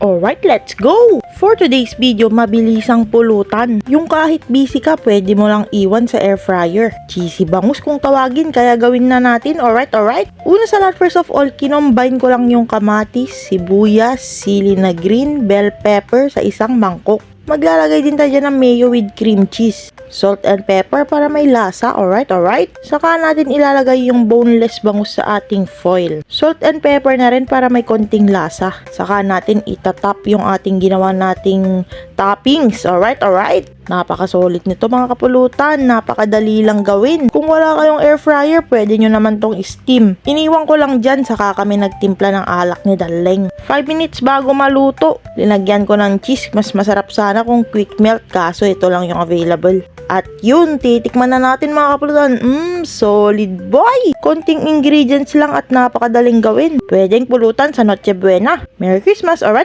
Alright, let's go! For today's video, mabilisang pulutan. Yung kahit busy ka, pwede mo lang iwan sa air fryer. Cheesy bangus kung tawagin, kaya gawin na natin. Alright. Una sa lahat, first of all, kinombine ko lang yung kamatis, sibuyas, sili na green, bell pepper sa isang mangkok. Maglalagay din tayo dyan ng mayo with cream cheese. Salt and pepper para may lasa. Alright. Saka natin ilalagay yung boneless bangus sa ating foil. Salt and pepper na rin para may konting lasa. Saka natin itatap yung ating ginawa nating toppings. Alright. Napaka-solid nito mga kapulutan. Napakadali lang gawin. Kung wala kayong air fryer, pwede nyo naman tong steam. Iniwan ko lang dyan, saka kami nagtimpla ng alak ni Daleng. 5 minutes bago maluto. Linagyan ko ng cheese. Mas masarap sana kung quick melt, kaso ito lang yung available. At yun, titikman na natin mga kapulutan. Solid boy! Konting ingredients lang at napakadaling gawin. Pwedeng pulutan sa Noche Buena. Merry Christmas, alright?